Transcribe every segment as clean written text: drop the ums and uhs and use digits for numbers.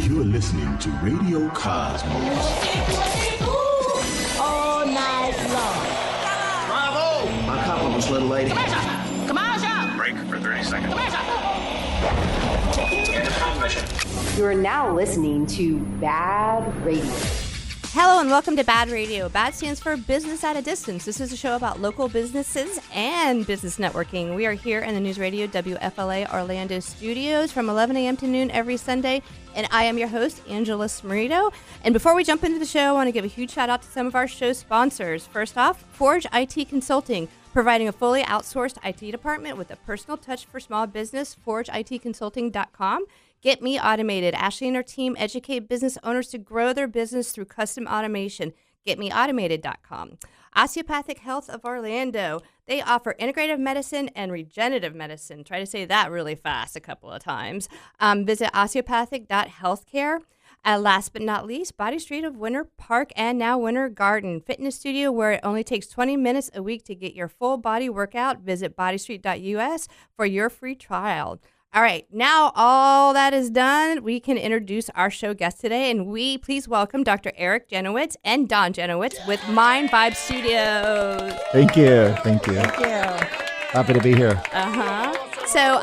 You're listening to Radio Cosmos. All night long. Bravo! My compliments, little lady. Commercial! Break for 30 seconds. Commercial! You are now listening to BaaD Radio. Hello and welcome to BaaD Radio. BaaD stands for Business at a Distance. This is a show about local businesses and business networking. We are here in the News Radio WFLA Orlando studios from 11 a.m. to noon every Sunday. And I am your host, Angela Smerito. And before we jump into the show, I want to give a huge shout out to some of our show sponsors. First off, Forge IT Consulting, providing a fully outsourced IT department with a personal touch for small business. ForgeITConsulting.com. Get Me Automated. Ashley and her team educate business owners to grow their business through custom automation. GetMeAutomated.com. Osteopathic Health of Orlando. They offer integrative medicine and regenerative medicine. Try to say that really fast a couple of times. Visit osteopathic.healthcare. Last but not least, Body Street of Winter Park and now Winter Garden. Fitness studio where it only takes 20 minutes a week to get your full body workout. Visit bodystreet.us for your free trial. All right, now all that is done, we can introduce our show guest today, and we please welcome Dr. Eric Janowitz and Don Janowitz with Mind Vibe Studios. Thank you. Thank you. Happy to be here. So,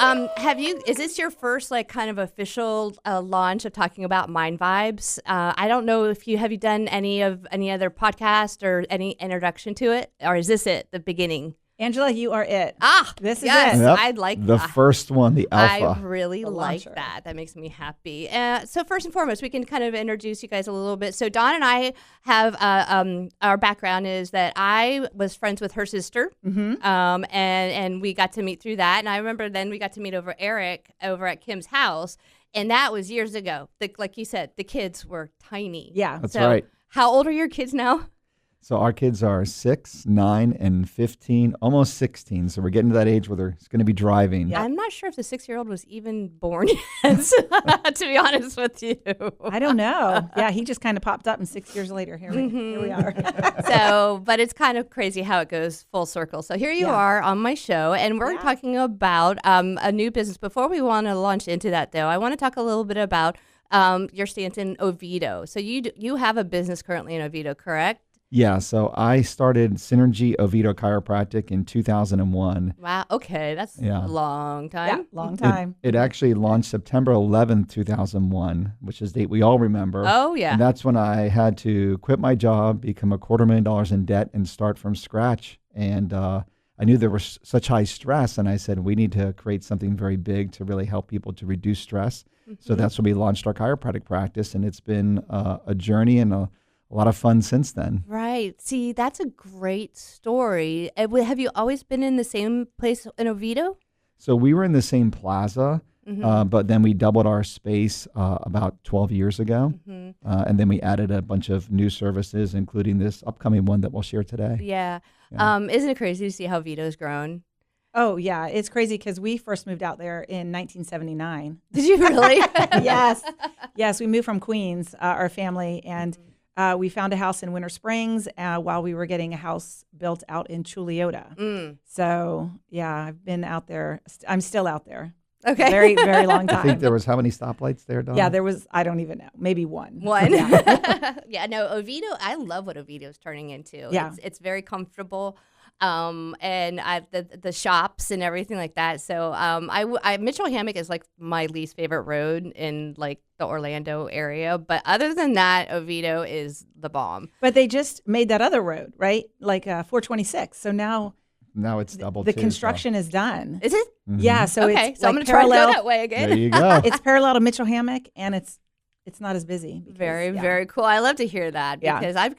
is this your first kind of official launch of talking about Mind Vibes? I don't know if have you done any other podcast or any introduction to it, or is this it, the beginning? Angela, you are it. This is it. Yep. I'd like the first one, the alpha. I really like that. That makes me happy. So first and foremost, we can kind of introduce you guys a little bit. So Dawn and I have our background is that I was friends with her sister, and we got to meet through that. And I remember then we got to meet Eric over at Kim's house, and that was years ago. Like you said, the kids were tiny. Yeah, that's right. How old are your kids now? So our kids are 6, 9, and 15, almost 16. So we're getting to that age where they're going to be driving. Yeah. I'm not sure if the 6-year-old was even born yet, to be honest with you. I don't know. Yeah, he just kind of popped up, and 6 years later, here we are. But it's kind of crazy how it goes full circle. So here you are on my show, and we're talking about a new business. Before we want to launch into that, though, I want to talk a little bit about your stance in Oviedo. So you have a business currently in Oviedo, correct? Yeah, so I started Synergy Oviedo Chiropractic in 2001. Wow, okay, that's a long time. Yeah, long time. It actually launched September 11th, 2001, which is the date we all remember. Oh, yeah. And that's when I had to quit my job, become $250,000 in debt, and start from scratch. And I knew there was such high stress, and I said, we need to create something very big to really help people to reduce stress. So that's when we launched our chiropractic practice, and it's been a journey and a lot of fun since then. Right. See, that's a great story. Have you always been in the same place in Oviedo? So we were in the same plaza, but then we doubled our space about 12 years ago. And then we added a bunch of new services, including this upcoming one that we'll share today. Yeah. Isn't it crazy to see how Oviedo's grown? Oh, yeah. It's crazy because we first moved out there in 1979. Did you really? Yes. Yes, we moved from Queens, our family, and we found a house in Winter Springs while we were getting a house built out in Chuliota. So, yeah, I've been out there. I'm still out there. Okay. Very, very long time. I think there was how many stoplights there, Dawn? Yeah, there was, I don't even know, maybe one. Yeah, no, Oviedo, I love what Oviedo's turning into. Yeah. It's very comfortable. And the shops and everything like that. So Mitchell Hammock is like my least favorite road in like the Orlando area. But other than that, Oviedo is the bomb. But they just made that other road, right? Like 426. So now it's doubled. The construction is done. Is it? Yeah. So okay. it's So I'm like going to try to parallel. go that way again. There you go. It's parallel to Mitchell Hammock, and it's not as busy. Because, very cool. I love to hear that because Yeah. I've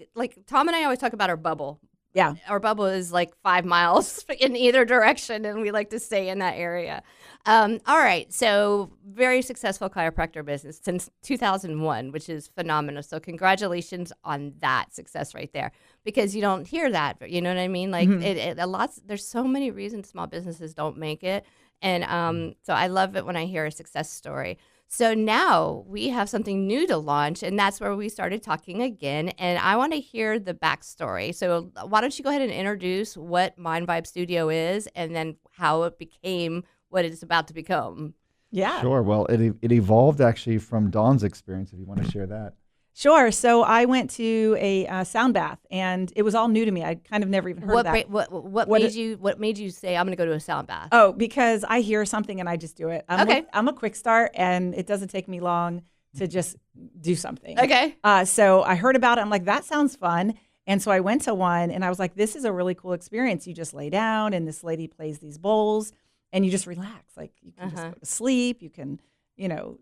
Tom and I always talk about our bubble. Yeah. Our bubble is like 5 miles in either direction, and we like to stay in that area. All right. So very successful chiropractor business since 2001, which is phenomenal. So congratulations on that success right there, because you don't hear that. You know what I mean? Like there's so many reasons small businesses don't make it. And so I love it when I hear a success story. So now we have something new to launch, and that's where we started talking again. And I want to hear the backstory. So why don't you go ahead and introduce what Mind Vibe Studio is, and then how it became what it's about to become. Yeah. Sure. Well, it evolved actually from Dawn's experience, if you want to share that. Sure. So I went to a sound bath, and it was all new to me. I kind of never even heard of that. What made you say I'm going to go to a sound bath? Oh, because I hear something and I just do it. I'm a quick start, and it doesn't take me long to just do something. Okay. So I heard about it. I'm like, that sounds fun. And so I went to one, and I was like, this is a really cool experience. You just lay down, and this lady plays these bowls, and you just relax. Like you can just go to sleep. You can,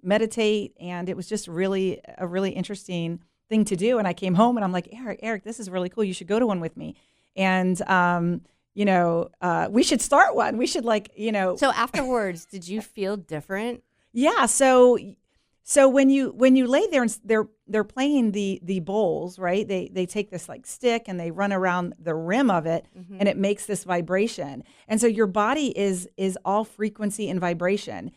meditate. And it was just a really interesting thing to do. And I came home, and I'm like, Eric, this is really cool. You should go to one with me. And, we should start one. We should So afterwards, did you feel different? Yeah. So when you lay there and they're playing the bowls, right? They take this like stick and they run around the rim of it, and it makes this vibration. And so your body is all frequency and vibration.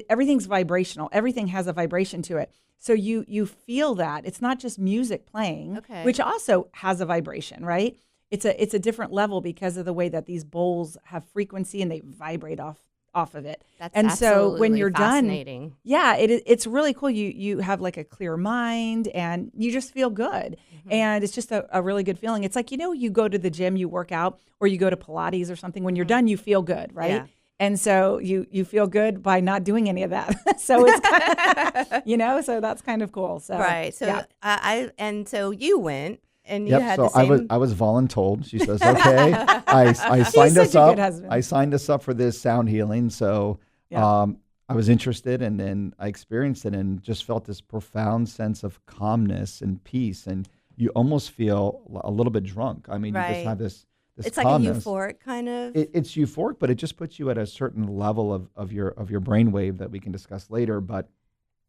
Everything's vibrational. Everything has a vibration to it. So you feel that. It's not just music playing, which also has a vibration, right? It's a different level because of the way that these bowls have frequency and they vibrate off of it. That's so when you're fascinating. done, yeah, it's really cool. You have like a clear mind and you just feel good. And it's just a really good feeling. It's like, you go to the gym, you work out, or you go to Pilates or something. When you're done, you feel good, right? Yeah. And so you feel good by not doing any of that. So it's kind of, so that's kind of cool. So Right. So yeah. So you went. And you had so the same. I was voluntold. She says, "Okay." I signed us such a up. good husband. I signed us up for this sound healing. So I was interested, and then I experienced it, and just felt this profound sense of calmness and peace. And you almost feel a little bit drunk. I mean, you just have this It's calmness. like a euphoric kind of. It's euphoric, but it just puts you at a certain level of your brainwave that we can discuss later. But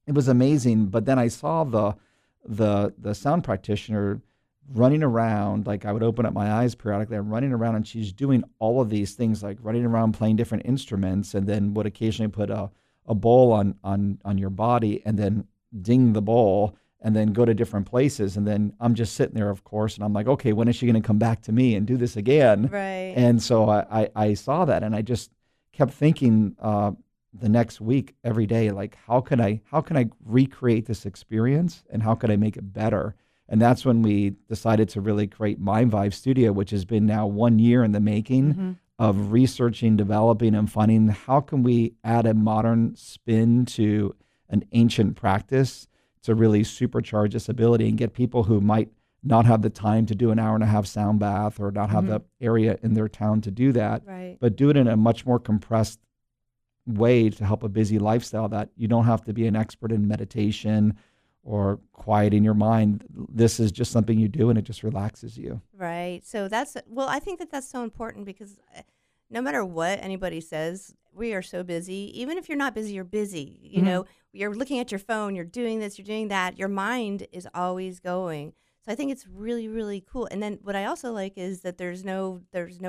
it was amazing. But then I saw the sound practitioner running around. Like, I would open up my eyes periodically. I'm running around, and she's doing all of these things, like running around playing different instruments, and then would occasionally put a bowl on your body and then ding the bowl and then go to different places. And then I'm just sitting there, of course, and I'm like, okay, when is she going to come back to me and do this again? Right. And so I saw that, and I just kept thinking the next week, every day, like, how can I recreate this experience, and how could I make it better? And that's when we decided to really create Mind Vibe Studio, which has been now 1 year in the making of researching, developing, and finding how can we add a modern spin to an ancient practice to really supercharge this ability and get people who might not have the time to do an hour and a half sound bath, or not have the area in their town to do that, but do it in a much more compressed way to help a busy lifestyle, that you don't have to be an expert in meditation or quieting your mind. This is just something you do, and it just relaxes you. Right. So I think that's so important, because no matter what anybody says, we are so busy. Even if you're not busy, you're busy. You're looking at your phone, you're doing this, you're doing that. Your mind is always going. So I think it's really, really cool. And then what I also like is that there's no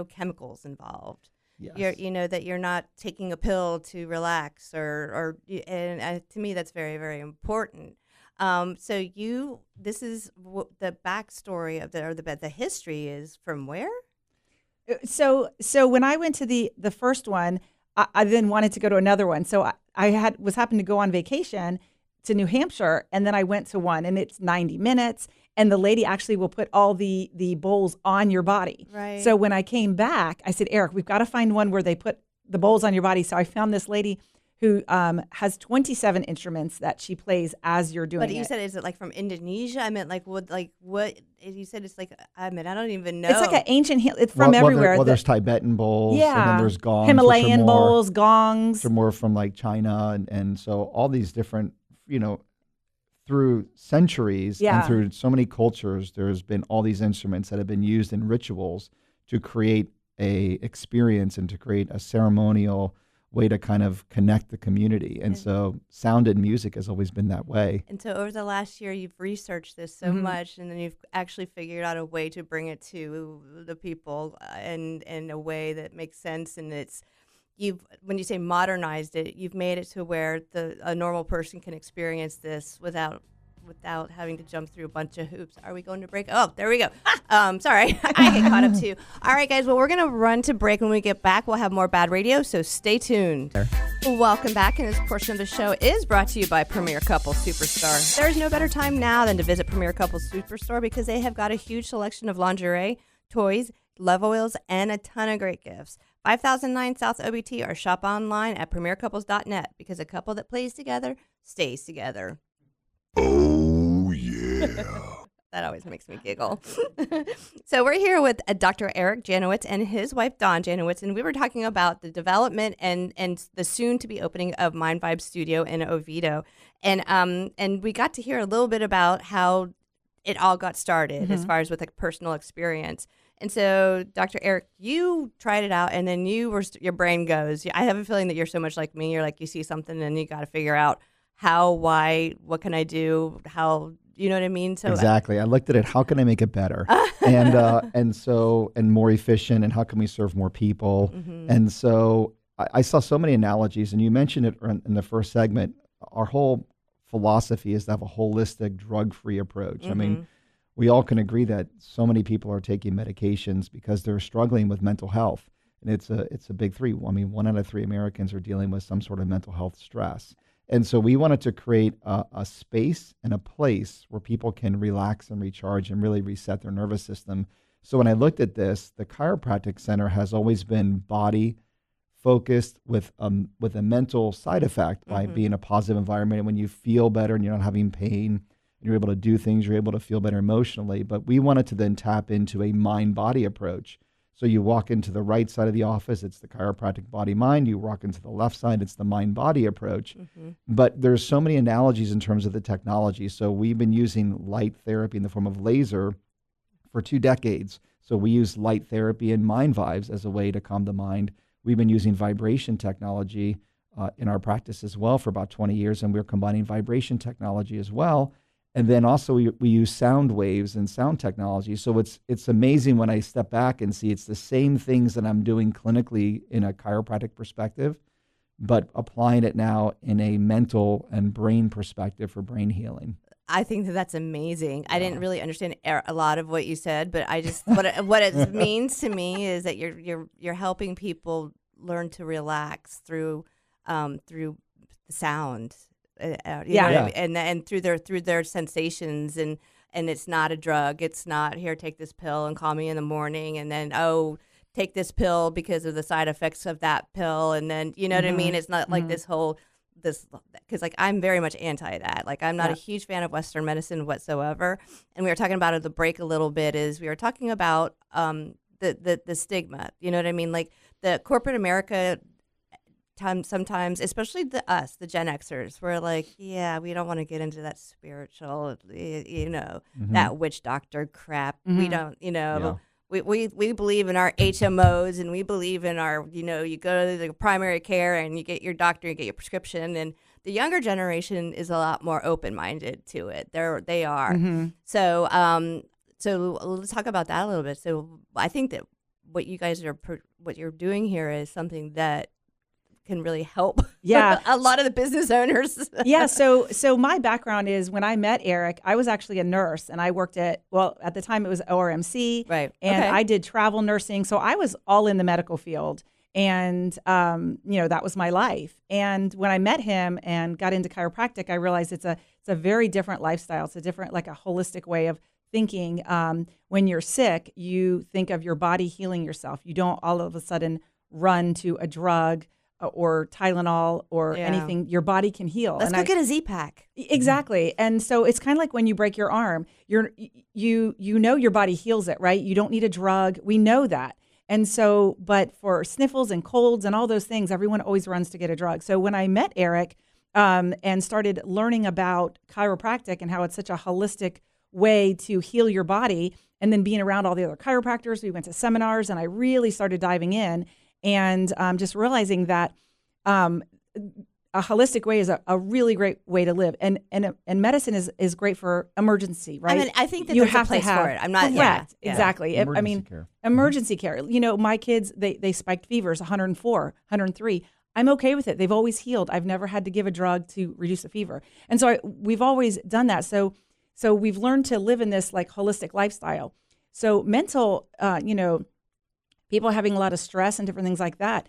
chemicals involved. Yes. That you're not taking a pill to relax, and to me, that's very, very important. So this is the backstory of the history is from where? So when I went to the first one, I then wanted to go to another one. So I happened to go on vacation to New Hampshire, and then I went to one, and it's 90 minutes, and the lady actually will put all the bowls on your body. Right. So when I came back, I said, Eric, we've got to find one where they put the bowls on your body. So I found this lady who has 27 instruments that she plays as you're doing it. But you said, is it like from Indonesia? I meant what you said, it's like, I don't even know. It's like an ancient, it's from everywhere. There's Tibetan bowls, yeah, and then there's gongs. Himalayan bowls, gongs. Which are more from like China, and so all these different, through centuries and through so many cultures, there's been all these instruments that have been used in rituals to create a experience and to create a ceremonial way to kind of connect the community. And so sound and music has always been that way. And so over the last year, you've researched this so much, and then you've actually figured out a way to bring it to the people in a way that makes sense. And when you say modernized it, you've made it to where a normal person can experience this without without having to jump through a bunch of hoops. Are we going to break? Oh, there we go. Sorry, I get caught up too. All right, guys. Well, we're going to run to break. When we get back, we'll have more BaaD Radio, so stay tuned. Welcome back, and this portion of the show is brought to you by Premier Couples Superstore. There's no better time now than to visit Premier Couples Superstore because they have got a huge selection of lingerie, toys, love oils, and a ton of great gifts. 5009 South OBT or shop online at premiercouples.net because a couple that plays together stays together. Oh, yeah. That always makes me giggle. So we're here with Dr. Eric Janowitz and his wife, Dawn Janowitz, and we were talking about the development and the soon-to-be opening of Mind Vibe Studio in Oviedo. And we got to hear a little bit about how it all got started as far as with a personal experience. And so, Dr. Eric, you tried it out, and then your brain goes. I have a feeling that you're so much like me. You're like, you see something, and you got to figure out how, why, what can I do, how, you know what I mean? So exactly. I looked at it. How can I make it better? and more efficient, and how can we serve more people? And so I saw so many analogies, and you mentioned it in the first segment. Our whole philosophy is to have a holistic, drug-free approach. I mean, we all can agree that so many people are taking medications because they're struggling with mental health. And it's a big three. I mean, 1 out of 3 Americans are dealing with some sort of mental health stress. And so we wanted to create a space and a place where people can relax and recharge and really reset their nervous system. So when I looked at this, the chiropractic center has always been body focused with a mental side effect by being a positive environment. And when you feel better and you're not having pain, you're able to do things, you're able to feel better emotionally. But we wanted to then tap into a mind-body approach. So you walk into the right side of the office, it's the chiropractic body-mind. You walk into the left side, it's the mind-body approach. But there's so many analogies in terms of the technology. So we've been using light therapy in the form of laser for 2 decades. So we use light therapy and mind vibes as a way to calm the mind. We've been using vibration technology in our practice as well for about 20 years, and we're combining vibration technology as well. And then also we use sound waves and sound technology. So it's amazing when I step back and see it's the same things that I'm doing clinically in a chiropractic perspective, but applying it now in a mental and brain perspective for brain healing. I think that's amazing. I didn't really understand a lot of what you said, but I just what it means to me is that you're helping people learn to relax through the sound. And through their sensations, and it's not a drug. It's not, here, take this pill and call me in the morning, and then take this pill because of the side effects of that pill, and then you know what I mean. It's not like this because like I'm very much anti that. Like I'm not a huge fan of Western medicine whatsoever. And we were talking about at the break a little bit. Is we were talking about the stigma. You know what I mean? Like the corporate America. Sometimes, especially the Gen Xers, we're like, yeah, we don't want to get into that spiritual, that witch doctor crap. We don't, we believe in our HMOs, and we believe in our, you go to the primary care and you get your doctor, you get your prescription. And the younger generation is a lot more open-minded to it. They are. So let's talk about that a little bit. So I think that what you're doing here is something that can really help a lot of the business owners. So my background is, when I met Eric, I was actually a nurse, and I worked at the time it was ORMC, right? And I did travel nursing, so I was all in the medical field, and that was my life. And when I met him and got into chiropractic, I realized it's a very different lifestyle. It's a different, like a holistic way of thinking. When you're sick, you think of your body healing yourself. You don't all of a sudden run to a drug or Tylenol or anything. Your body can heal. Let's go get a Z-Pack. Exactly. And so it's kind of like when you break your arm, you know your body heals it, right? You don't need a drug. We know that. And so, but for sniffles and colds and all those things, everyone always runs to get a drug. So when I met Eric and started learning about chiropractic and how it's such a holistic way to heal your body, and then being around all the other chiropractors, we went to seminars, and I really started diving in. And just realizing that a holistic way is a really great way to live, and medicine is great for emergency, right? I mean, I think that there's a place for it. I'm not correct, exactly. Emergency care. Emergency care. My kids, they spiked fevers, 104, 103. I'm okay with it. They've always healed. I've never had to give a drug to reduce a fever. And so we've always done that. So we've learned to live in this like holistic lifestyle. So mental, people having a lot of stress and different things like that,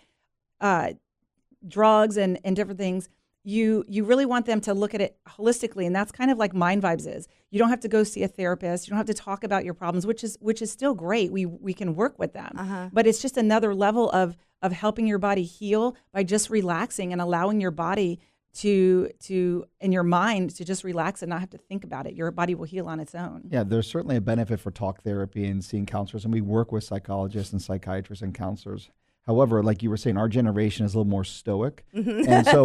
drugs and different things, you really want them to look at it holistically. And that's kind of like Mind Vibes is. You don't have to go see a therapist. You don't have to talk about your problems, which is still great. We can work with them. But it's just another level of helping your body heal by just relaxing and allowing your body to and your mind to just relax and not have to think about it. Your body will heal on its own. Yeah, there's certainly a benefit for talk therapy and seeing counselors, and we work with psychologists and psychiatrists and counselors. However, like you were saying, our generation is a little more stoic. And so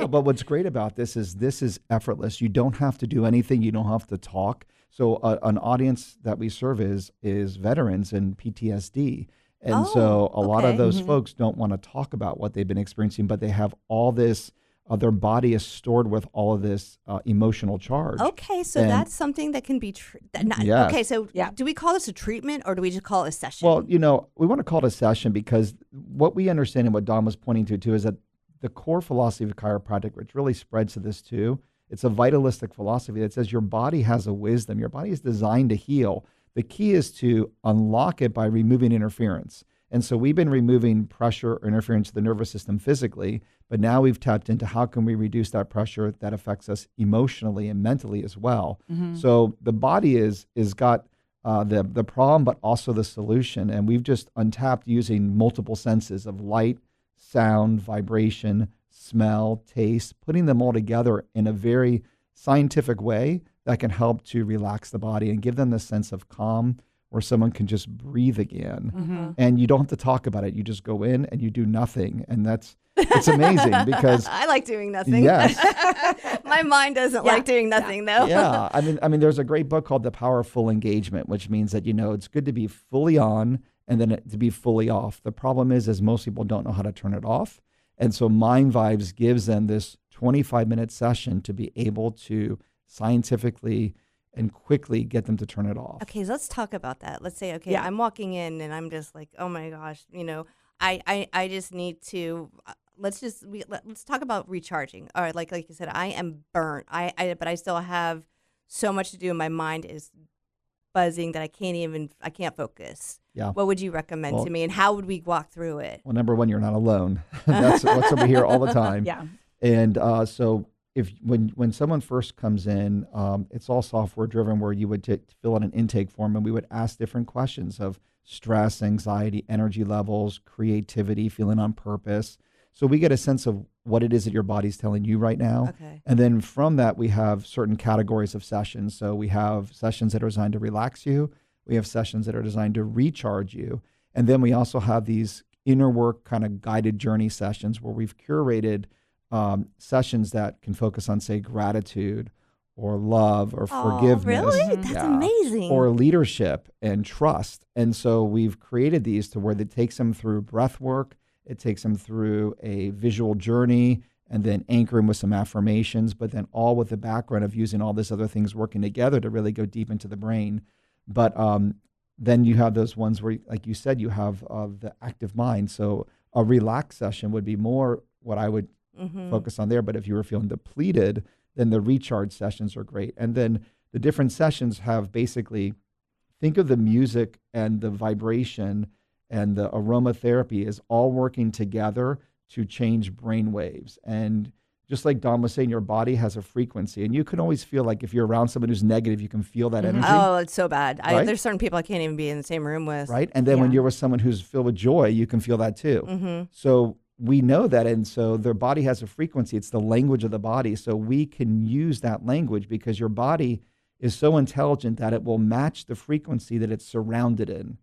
but what's great about this is effortless. You don't have to do anything. You don't have to talk. So an audience that we serve is veterans and PTSD. And so a lot of those folks don't want to talk about what they've been experiencing, but they have all this, their body is stored with all of this emotional charge. Okay, so that's something that can be yes. Okay, so do we call this a treatment or do we just call it a session? Well, we want to call it a session because what we understand and what Don was pointing to too is that the core philosophy of chiropractic, which really spreads to this too, it's a vitalistic philosophy that says your body has a wisdom. Your body is designed to heal. The key is to unlock it by removing interference. And so we've been removing pressure or interference to the nervous system physically, but now we've tapped into how can we reduce that pressure that affects us emotionally and mentally as well. So the body is got the problem, but also the solution. And we've just untapped using multiple senses of light, sound, vibration, smell, taste, putting them all together in a very scientific way that can help to relax the body and give them the sense of calm where someone can just breathe again. And you don't have to talk about it. You just go in and you do nothing. And it's amazing because I like doing nothing. Yes. My mind doesn't like doing nothing though. Yeah. I mean, there's a great book called The Power of Full Engagement, which means that, it's good to be fully on and then to be fully off. The problem is most people don't know how to turn it off. And so Mind Vibes gives them this 25-minute session to be able to scientifically and quickly get them to turn it off. Okay, so let's talk about that. Let's say, I'm walking in and I'm just like, oh my gosh, I just need to. Let's talk about recharging. All right, like you said, I am burnt. But I still have so much to do, and my mind is buzzing that I can't focus. Yeah. What would you recommend to me, and how would we walk through it? Well, number one, you're not alone. That's what's over here all the time. Yeah. And so when someone first comes in, it's all software driven where you would fill out an intake form and we would ask different questions of stress, anxiety, energy levels, creativity, feeling on purpose. So we get a sense of what it is that your body's telling you right now. Okay. And then from that, we have certain categories of sessions. So we have sessions that are designed to relax you. We have sessions that are designed to recharge you. And then we also have these inner work kind of guided journey sessions where we've curated sessions that can focus on, say, gratitude or love or forgiveness. Really? That's amazing. Or leadership and trust. And so we've created these to where it takes them through breath work, it takes them through a visual journey, and then anchoring with some affirmations, but then all with the background of using all these other things working together to really go deep into the brain. But then you have those ones where, like you said, you have the active mind. So a relax session would be more what I would focus on there. But if you were feeling depleted, then the recharge sessions are great. And then the different sessions have basically, think of the music and the vibration and the aromatherapy is all working together to change brain waves. And just like Don was saying, your body has a frequency, and you can always feel like if you're around someone who's negative, you can feel that energy. Oh, it's so bad. Right? There's certain people I can't even be in the same room with. Right. And then when you're with someone who's filled with joy, you can feel that too. So we know that. And so their body has a frequency. It's the language of the body. So we can use that language because your body is so intelligent that it will match the frequency that it's surrounded in.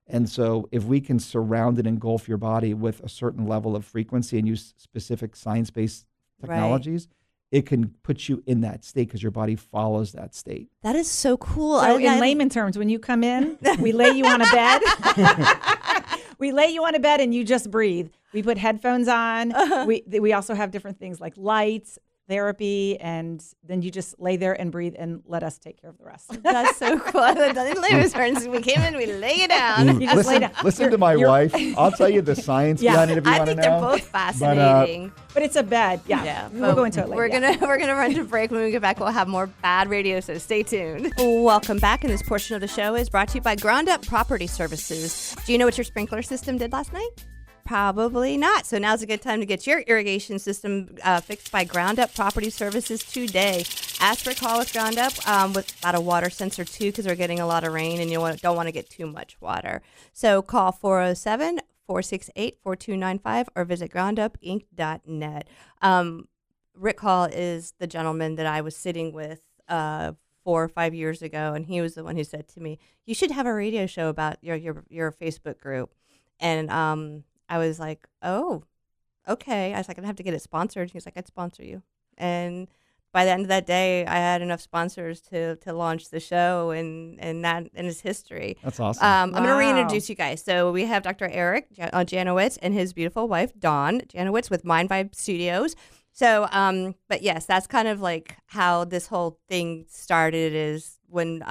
And so if we can surround and engulf your body with a certain level of frequency and use specific science-based technologies, it can put you in that state because your body follows that state. That is so cool. So in layman terms, when you come in, we lay you on a bed. We lay you on a bed and you just breathe. We put headphones on. We also have different things like lights, therapy, and then you just lay there and breathe and let us take care of the rest. That's so cool. In layman's terms, we came in, we lay it down. You just lay down. Listen to my wife. I'll tell you the science behind it if you I want to think know. they're both fascinating. But it's a bed. Yeah. We'll go into it later. We're gonna run to break. When we get back, we'll have more BaaD Radio, so stay tuned. Welcome back, and this portion of the show is brought to you by Ground Up Property Services. Do you know what your sprinkler system did last night? Probably not. So now's a good time to get your irrigation system fixed by Ground Up Property Services today. Ask for a call with Ground Up with about a water sensor too, because we're getting a lot of rain and you don't want to get too much water. So call 407-468-4295 or visit groundupinc.net. Rick Hall is the gentleman that I was sitting with 4 or 5 years ago, and he was the one who said to me, "You should have a radio show about your Facebook group." And I was like, "Oh, okay." I was like, "I'd have to get it sponsored." He's like, "I'd sponsor you." And by the end of that day, I had enough sponsors to launch the show, and that is history. That's awesome. I'm going to reintroduce you guys. So we have Dr. Eric Janowitz and his beautiful wife, Dawn Janowitz, with Mind Vibe Studios. So, but yes, that's kind of like how this whole thing started, is when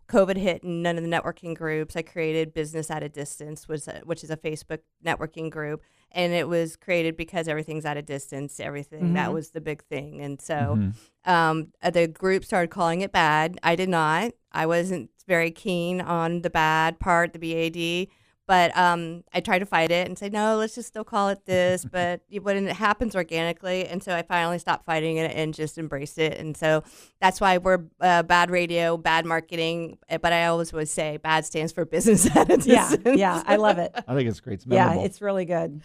COVID hit and none of the networking groups. I created Business at a Distance, which is a Facebook networking group. And it was created because everything's at a distance, that was the big thing. And so the group started calling it BaaD. I did not. I wasn't very keen on the BaaD part, the BAD. But I tried to fight it and say, no, let's just still call it this. But when it happens organically, and so I finally stopped fighting it and just embraced it. And so that's why we're BaaD Radio, BaaD Marketing. But I always would say BaaD stands for Business at a Distance. Yeah, I love it. I think it's great. It's memorable. Yeah, it's really good.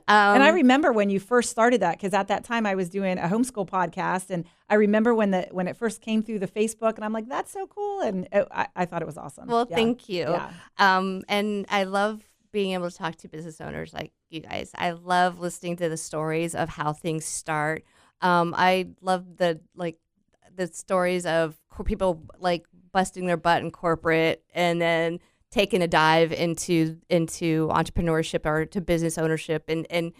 And I remember when you first started that, because at that time I was doing a homeschool podcast, and I remember when it first came through the Facebook, and I'm like, that's so cool, and I thought it was awesome. Well, thank you. Yeah. And I love being able to talk to business owners like you guys. I love listening to the stories of how things start. I love the stories of people like busting their butt in corporate and then taking a dive into entrepreneurship or to business ownership and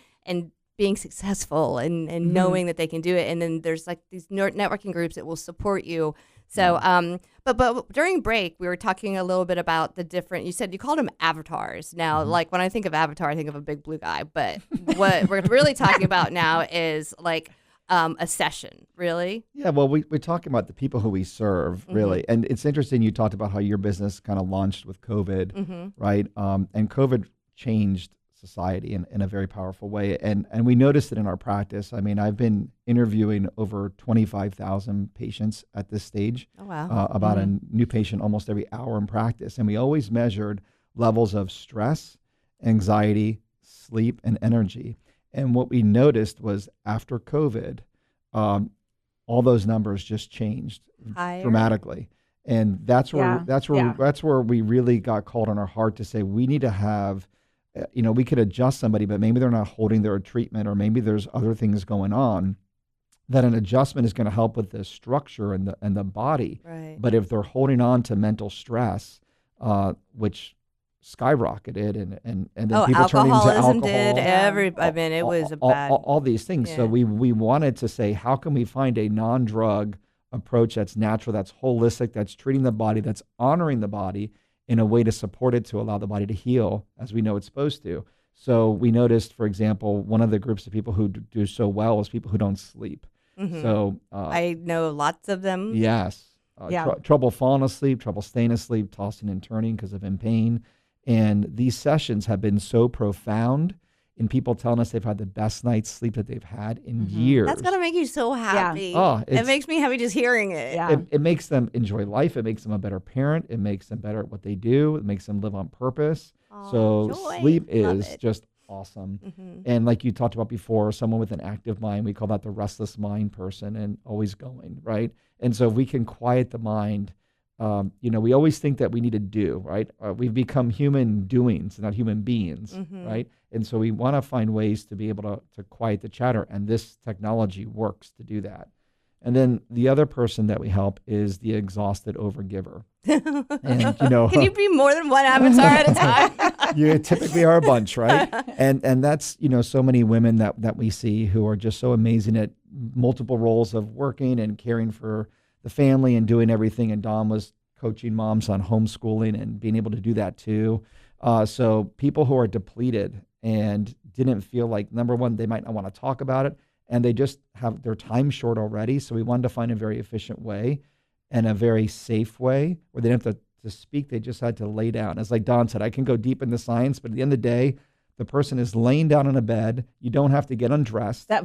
being successful and knowing that they can do it. And then there's like these networking groups that will support you. So, but during break, we were talking a little bit about the different, you said you called them avatars. Now, like when I think of avatar, I think of a big blue guy, but what we're really talking about now is like a session, really? Yeah, well, we're talking about the people who we serve, really. And it's interesting, you talked about how your business kind of launched with COVID, right? And COVID changed society in a very powerful way. And we noticed it in our practice. I mean, I've been interviewing over 25,000 patients at this stage. Oh, wow. About a new patient almost every hour in practice. And we always measured levels of stress, anxiety, sleep, and energy. And what we noticed was after COVID, all those numbers just changed dramatically. And that's where we really got called on our heart to say we need to have, we could adjust somebody, but maybe they're not holding their treatment, or maybe there's other things going on. That an adjustment is going to help with the structure and the body. Right. But if they're holding on to mental stress, which skyrocketed, and then people turning to alcoholism alcohol. it was a bad. All these things. Yeah. So we wanted to say, how can we find a non-drug approach that's natural, that's holistic, that's treating the body, that's honoring the body in a way to support it, to allow the body to heal as we know it's supposed to. So we noticed, for example, one of the groups of people who do so well is people who don't sleep. So I know lots of them. Yes. Trouble falling asleep, trouble staying asleep, tossing and turning because of in pain. And these sessions have been so profound in people telling us they've had the best night's sleep that they've had in years. That's going to make you so happy. Oh, it makes me happy just hearing it. Yeah. It makes them enjoy life. It makes them a better parent. It makes them better at what they do. It makes them live on purpose. So joy. sleep Love is it. just awesome. And like you talked about before, someone with an active mind, we call that the restless mind person, and always going, right? And so if we can quiet the mind, we always think that we need to do, right? We've become human doings, not human beings, right? And so we want to find ways to be able to quiet the chatter, and this technology works to do that. And then the other person that we help is the exhausted overgiver. And, you know, Can you be more than one avatar at a time? you typically are a bunch, right? And that's, you know, so many women that we see who are just so amazing at multiple roles of working and caring for the family and doing everything. And Dawn was coaching moms on homeschooling and being able to do that too. So people who are depleted and didn't feel like, number one, they might not want to talk about it, and they just have their time short already. So we wanted to find a very efficient way and a very safe way where they didn't have to speak. They just had to lay down. As like Don said, I can go deep in the science, but at the end of the day, the person is laying down on a bed. You don't have to get undressed. That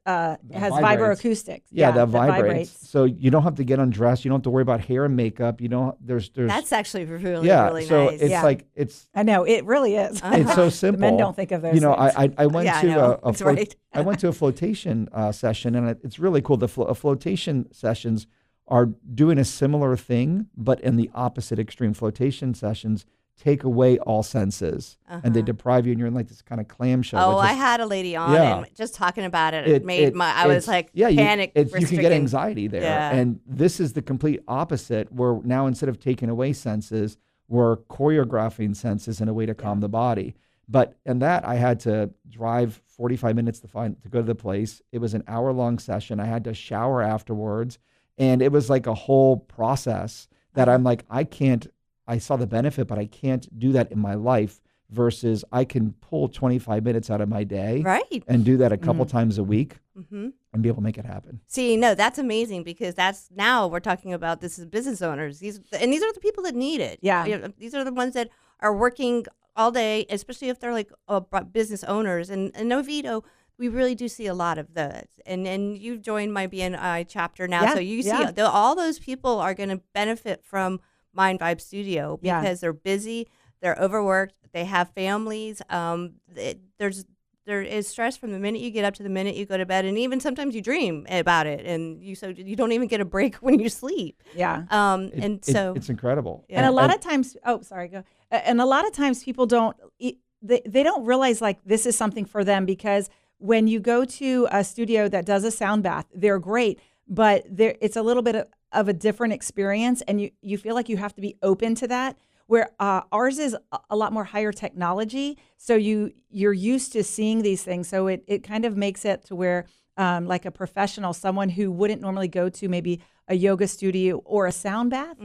has vibrates. vibroacoustics. Yeah, that vibrates. So you don't have to get undressed. You don't have to worry about hair and makeup. You don't. There's. That's actually really Yeah. really So nice. it's like I know it really is. It's so simple. The men don't think of those. You know, things. I went Yeah, I to know. a That's right. I went to a flotation session, and it's really cool. The flotation sessions are doing a similar thing, but in the opposite extreme. Flotation sessions take away all senses, and they deprive you, and you're in like this kind of clamshell. Oh, I had a lady on, and just talking about it, I was like panic. You can get anxiety there, Yeah. and this is the complete opposite. Where now instead of taking away senses, we're choreographing senses in a way to calm the body. But in that, I had to drive 45 minutes to go to the place. It was an hour-long session. I had to shower afterwards, and it was like a whole process that I'm like, I saw the benefit, but I can't do that in my life versus I can pull 25 minutes out of my day and do that a couple times a week and be able to make it happen. See, no, that's amazing because that's now we're talking about this is business owners. These are the people that need it. Yeah. You know, these are the ones that are working all day, especially if they're like business owners. And Novito, we really do see a lot of those. And you've joined my BNI chapter now. So you see all those people are going to benefit from Mind Vibe Studio because they're busy, they're overworked, they have families. There is stress from the minute you get up to the minute you go to bed, and even sometimes you dream about it, and you don't even get a break when you sleep. Yeah. It's incredible. Yeah. And a lot of times, go. And a lot of times people don't realize like this is something for them because when you go to a studio that does a sound bath, they're great, but it's a little bit of a different experience, and you feel like you have to be open to that, where ours is a lot more higher technology, so you're used to seeing these things, so it kind of makes it to where like a professional, someone who wouldn't normally go to maybe a yoga studio or a sound bath,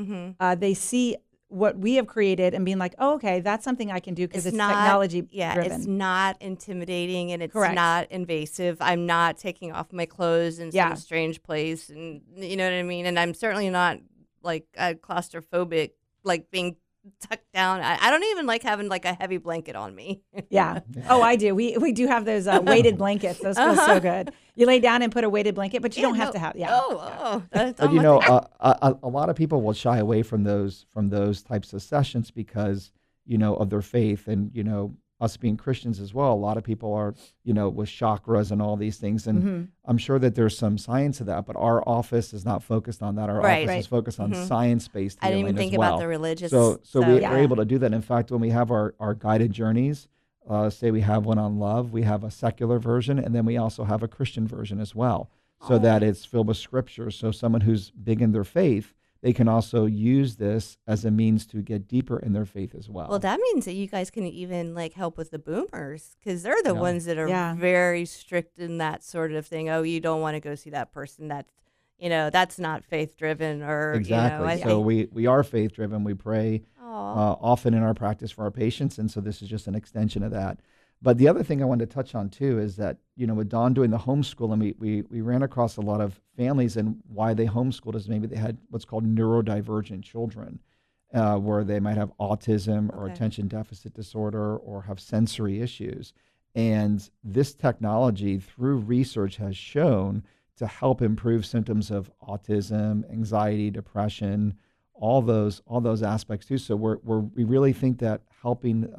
they see what we have created and being like, oh, okay, that's something I can do because it's technology driven. It's not intimidating and it's not invasive. I'm not taking off my clothes in some strange place, and you know what I mean? And I'm certainly not like claustrophobic, like being tucked down. I don't even like having like a heavy blanket on me. Yeah. Oh, I do. We do have those weighted blankets. Those feel so good. You lay down and put a weighted blanket, but you don't have to have. Yeah. Oh. But you know, a lot of people will shy away from those types of sessions because of their faith, and us being Christians as well. A lot of people are with chakras and all these things, and I'm sure that there's some science to that. But our office is not focused on that. Our office is focused on science-based healing. I didn't even think about the religious. So we're able to do that. In fact, when we have our guided journeys, say we have one on love, we have a secular version, and then we also have a Christian version as well, so that it's filled with scripture. So someone who's big in their faith, they can also use this as a means to get deeper in their faith as well. Well, that means that you guys can even like help with the boomers, because they're the ones that are very strict in that sort of thing. Oh, you don't want to go see that person. That's not faith driven, or exactly. So we are faith driven. We pray often in our practice for our patients, and so this is just an extension of that. But the other thing I wanted to touch on too is that with Dawn doing the homeschooling, we ran across a lot of families, and why they homeschooled is maybe they had what's called neurodivergent children, where they might have autism or attention deficit disorder or have sensory issues. And this technology, through research, has shown to help improve symptoms of autism, anxiety, depression, all those aspects too. So we really think that helping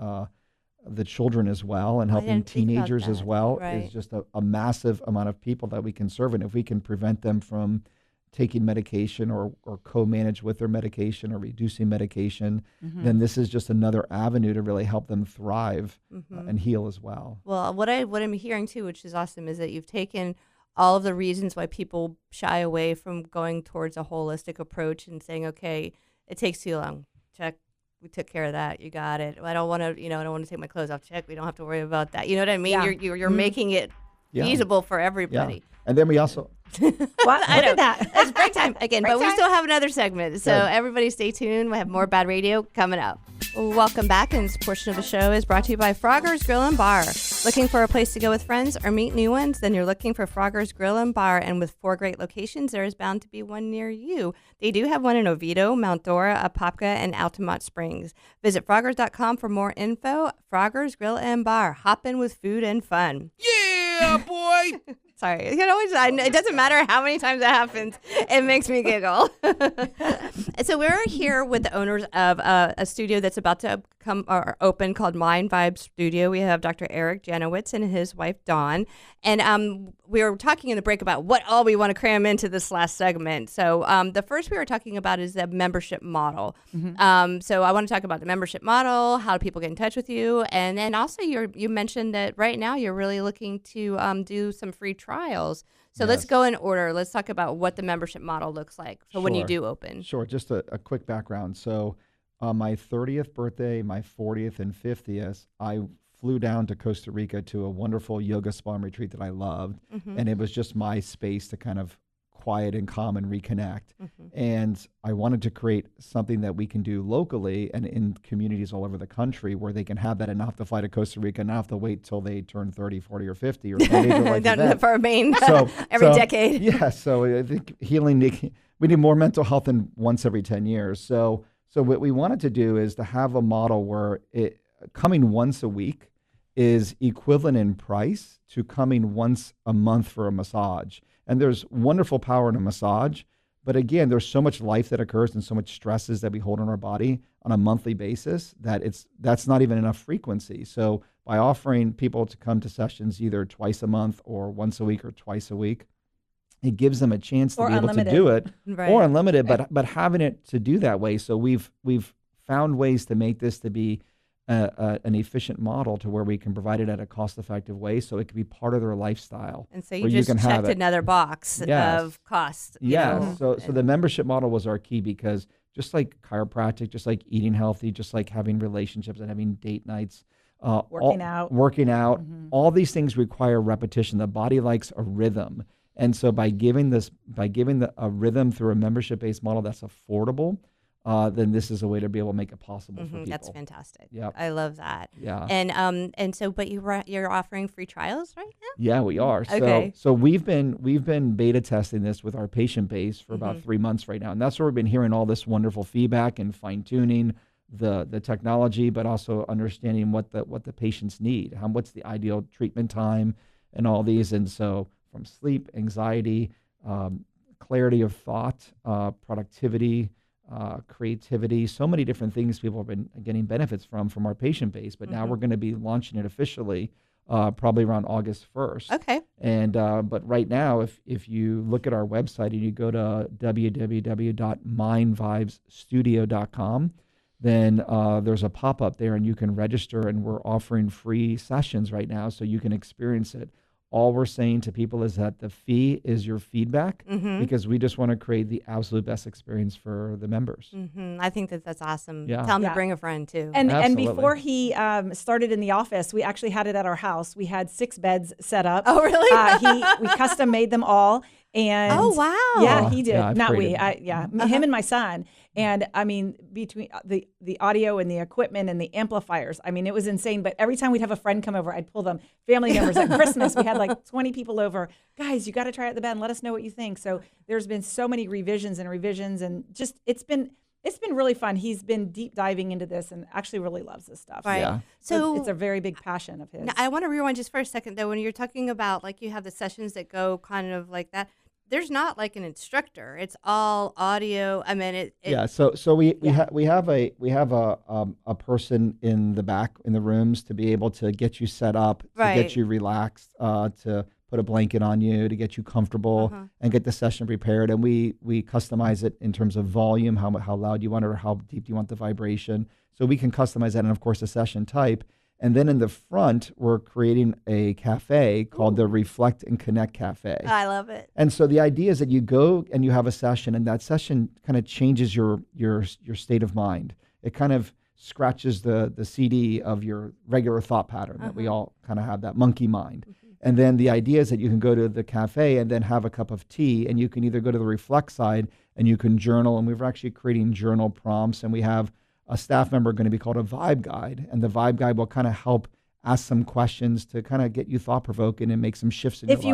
the children as well, and helping teenagers as well, is just a massive amount of people that we can serve. And if we can prevent them from taking medication or co-manage with their medication or reducing medication, then this is just another avenue to really help them thrive and heal as well. Well, what I'm hearing too, which is awesome, is that you've taken all of the reasons why people shy away from going towards a holistic approach and saying, okay, it takes too long. Check. We took care of that. You got it. I don't want to, I don't want to take my clothes off. Check. We don't have to worry about that. You know what I mean? Yeah. You're making it feasible for everybody. Yeah. And then we also What? I know. Look at that. It's break time again, Break but we time. still have another segment. So Good. everybody stay tuned. We have more BaaD Radio coming up. Well, welcome back. And this portion of the show is brought to you by Frogger's Grill and Bar. Looking for a place to go with friends or meet new ones? Then you're looking for Frogger's Grill and Bar. And with 4 great locations, there is bound to be one near you. They do have one in Oviedo, Mount Dora, Apopka, and Altamont Springs. Visit Froggers.com for more info. Frogger's Grill and Bar. Hop in with food and fun. Yeah, boy. Sorry, it doesn't matter how many times it happens. It makes me giggle. So we're here with the owners of a studio that's about to come or open called Mind Vibe Studio. We have Dr. Eric Janowitz and his wife Dawn, and we were talking in the break about what all we want to cram into this last segment. So the first we were talking about is the membership model. So I want to talk about the membership model, how people get in touch with you, and then also you mentioned that right now you're really looking to do some free trials. So let's go in order. Let's talk about what the membership model looks like. So when you Sure. do open. Sure. Just a quick background. So on my 30th birthday, my 40th and 50th, I flew down to Costa Rica to a wonderful yoga spa and retreat that I loved. And it was just my space to kind of quiet and calm and reconnect. And I wanted to create something that we can do locally and in communities all over the country where they can have that and not have to fly to Costa Rica and not have to wait till they turn 30, 40, or 50 or some major life event. For a main So every decade. Yeah, so I think we need more mental health than once every 10 years. So what we wanted to do is to have a model where coming once a week is equivalent in price to coming once a month for a massage. And there's wonderful power in a massage, but again, there's so much life that occurs and so much stresses that we hold on our body on a monthly basis that that's not even enough frequency. So by offering people to come to sessions either twice a month or once a week or twice a week, it gives them a chance to Or be able to unlimited. do it, Right. or unlimited, but having it to do that way. So we've found ways to make this to be an efficient model to where we can provide it at a cost-effective way, so it can be part of their lifestyle. And so you where just can have checked it. another box Yes. of cost. Yeah. So the membership model was our key because just like chiropractic, just like eating healthy, just like having relationships and having date nights, Working out. all these things require repetition. The body likes a rhythm. And so by giving a rhythm through a membership-based model that's affordable, then this is a way to be able to make it possible for people. That's fantastic. Yep. I love that. Yeah. And so, but you're offering free trials right now? Yeah, we are. Okay. So we've been beta testing this with our patient base for about 3 months right now, and that's where we've been hearing all this wonderful feedback and fine tuning the technology, but also understanding what the patients need, what's the ideal treatment time, and all these. And so from sleep, anxiety, clarity of thought, productivity, creativity, so many different things people have been getting benefits from our patient base. But now we're going to be launching it officially probably around August 1st. Okay. And but right now, if you look at our website and you go to www.mindvibesstudio.com, then there's a pop-up there and you can register, and we're offering free sessions right now so you can experience it. All we're saying to people is that the fee is your feedback, because we just want to create the absolute best experience for the members. I think that's awesome. Yeah. Tell him Yeah. to bring a friend too. And Absolutely. before he started in the office, we actually had it at our house. We had 6 beds set up. Oh, really? We custom made them all. And Oh, wow. Yeah, he did. Yeah, I've Not created we. Him and my son. And I mean, between the audio and the equipment and the amplifiers, I mean, it was insane. But every time we'd have a friend come over, I'd pull them. Family members at Christmas, we had like 20 people over. Guys, you got to try out the bed and let us know what you think. So there's been so many revisions, and just it's been really fun. He's been deep diving into this and actually really loves this stuff. Right. Yeah. So it's a very big passion of his. Now, I want to rewind just for a second, though. When you're talking about, like, you have the sessions that go kind of like that, there's not like an instructor. It's all audio. I mean, Yeah. So we have a person in the back in the rooms to be able to get you set up, to Right. get you relaxed, to put a blanket on you, to get you comfortable, and get the session prepared. And we customize it in terms of volume, how loud you want it or how deep you want the vibration. So we can customize that, and of course the session type. And then in the front, we're creating a cafe called the Reflect and Connect Cafe. I love it. And so the idea is that you go and you have a session, and that session kind of changes your state of mind. It kind of scratches the CD of your regular thought pattern that we all kind of have, that monkey mind. And then the idea is that you can go to the cafe and then have a cup of tea, and you can either go to the Reflect side and you can journal, and we're actually creating journal prompts, and we have a staff member going to be called a vibe guide, and the vibe guide will kind of help ask some questions to kind of get you thought-provoking and make some shifts in your life.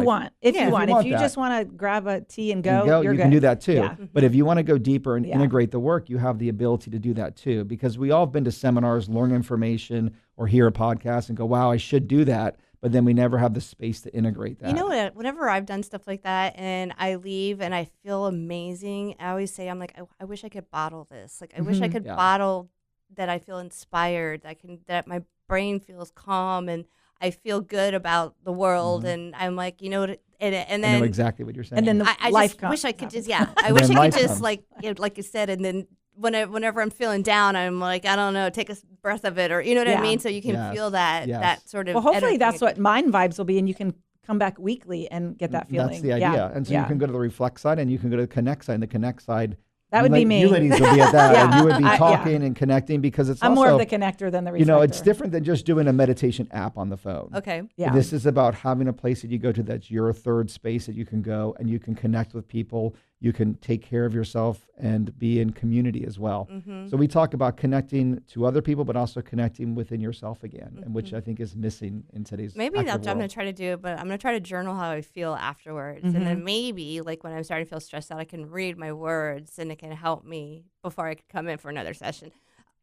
If you want. If you that. just want to grab a tea and go, you're you good. can do that too. Yeah. But if you want to go deeper and integrate the work, you have the ability to do that too, because we all have been to seminars, learn information, or hear a podcast and go, wow, I should do that. But then we never have the space to integrate that. You know what? Whenever I've done stuff like that and I leave and I feel amazing, I always say, I'm like, I wish I could bottle this. Like, I wish I could bottle that I feel inspired, that my brain feels calm and I feel good about the world. And I'm like, you know what? And then I know exactly what you're saying. And then I life just comes. wish I could just, I wish then I life could just comes. like you said, and then whenever I'm feeling down, I'm like, I don't know, take a breath of it, or you know what I mean? So you can feel that sort of Well, hopefully energy. that's what Mind Vibes will be, and you can come back weekly and get that feeling. That's the idea. And so you can go to the Reflect side and you can go to the Connect side. And the Connect side, That would be me. You ladies would be at that, and you would be Yeah. talking and connecting, because it's I'm also, more of the connector than the reflector. you know, it's different than just doing a meditation app on the phone. Okay. Yeah. This is about having a place that you go to that's your third space that you can go and you can connect with people. You can take care of yourself and be in community as well. So we talk about connecting to other people, but also connecting within yourself again, and which I think is missing in today's Maybe that's active what I'm going world. to try to do, but I'm going to try to journal how I feel afterwards. And then maybe, like, when I'm starting to feel stressed out, I can read my words and it can help me before I could come in for another session.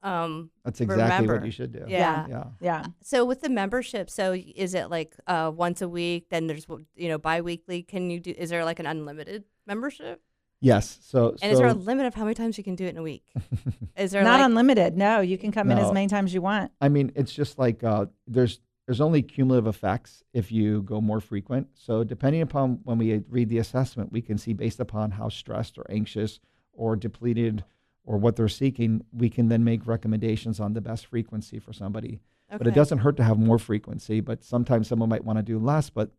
That's exactly remember. what you should do. Yeah. Yeah. So with the membership, so is it like once a week, then there's, bi-weekly? Can you do, is there like an unlimited membership? Yes. So And is there a limit of how many times you can do it in a week? Is there Not like, unlimited. No, you can come in No. as many times as you want. I mean, it's just like there's only cumulative effects if you go more frequent. So depending upon when we read the assessment, we can see based upon how stressed or anxious or depleted or what they're seeking, we can then make recommendations on the best frequency for somebody. But it doesn't hurt to have more frequency, but sometimes someone might want to do less, but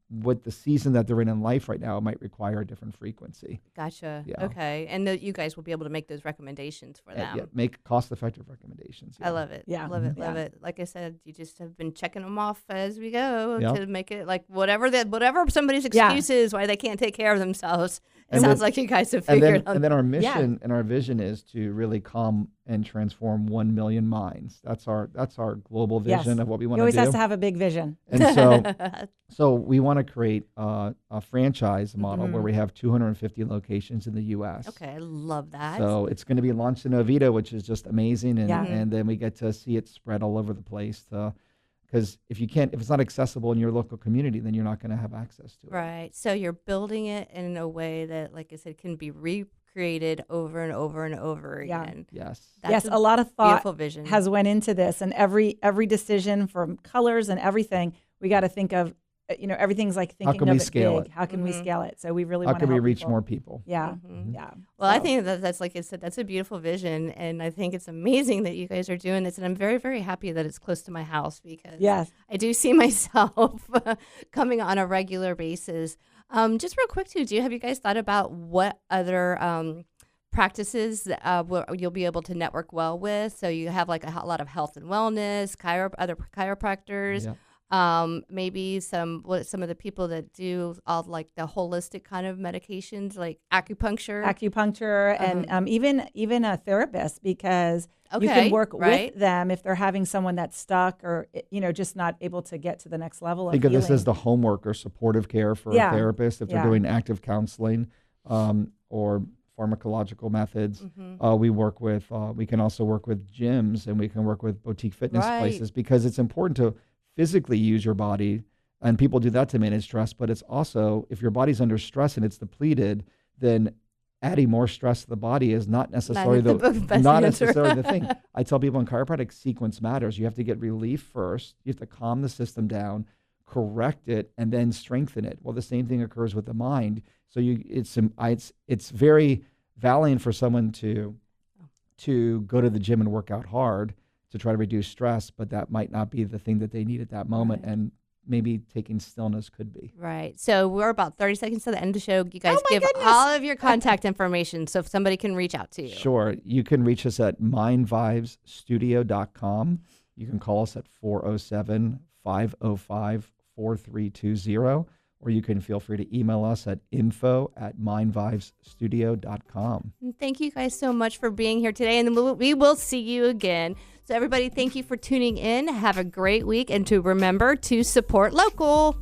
with the season that they're in life right now, it might require a different frequency. Gotcha. Yeah. Okay. And you guys will be able to make those recommendations for them. Yeah, make cost-effective recommendations. I love it. Yeah. Love it. Yeah. Love it. Like I said, you just have been checking them off as we go Yep. to make it like whatever somebody's excuse is why they can't take care of themselves. It And sounds then- like you guys have And figured then, out. and then our mission and our vision is to really calm and transform 1 million minds. That's our global vision of what we He want to always do. has to have a big vision. And so we want to create a franchise model where we have 250 locations in the U.S. Okay, I love that. So it's going to be launched in Oviedo, which is just amazing, and Yeah. and then we get to see it spread all over the place. Because if it's not accessible in your local community, then you're not going to have access to it. Right. So you're building it in a way that, like I said, can be recreated over and over and over Yeah. again. Yes. That's A lot of thought beautiful vision. has went into this, and every decision from colors and everything, we got to think of, everything's like thinking can of we it scale big. it? How can we scale it? So we really How want to can we help reach people. more people? Yeah. Mhm. Yeah. Well, I So- think that's like I said, that's a beautiful vision, and I think it's amazing that you guys are doing this, and I'm very, very happy that it's close to my house because Yes. I do see myself coming on a regular basis. Just real quick too, have you guys thought about what other practices you'll be able to network well with? So you have like a lot of health and wellness, other chiropractors. Yeah. Maybe some of the people that do all like the holistic kind of medications like acupuncture. And even a therapist, because you Okay, can work right. with them if they're having someone that's stuck or just not able to get to the next level of Think of this healing. as the homework or supportive care for Yeah. a therapist if they're Yeah. doing active counseling or pharmacological methods. We can also work with gyms, and we can work with boutique fitness Right. places, because it's important to physically use your body, and people do that to manage stress, but it's also, if your body's under stress and it's depleted, then adding more stress to the body is not necessarily the best answer. the thing. I tell people in chiropractic, sequence matters. You have to get relief first. You have to calm the system down, correct it, and then strengthen it. Well, the same thing occurs with the mind. So it's very valiant for someone to go to the gym and work out hard, to try to reduce stress, but that might not be the thing that they need at that moment. Right. And maybe taking stillness could be. Right. So we're about 30 seconds to the end of the show. You guys give goodness. all of your contact information so if somebody can reach out to you. Sure. You can reach us at mindvibesstudio.com. You can call us at 407-505-4320, or you can feel free to email us at info@mindvibesstudio.com. And thank you guys so much for being here today, and we will see you again. So everybody, thank you for tuning in. Have a great week, and to remember to support local.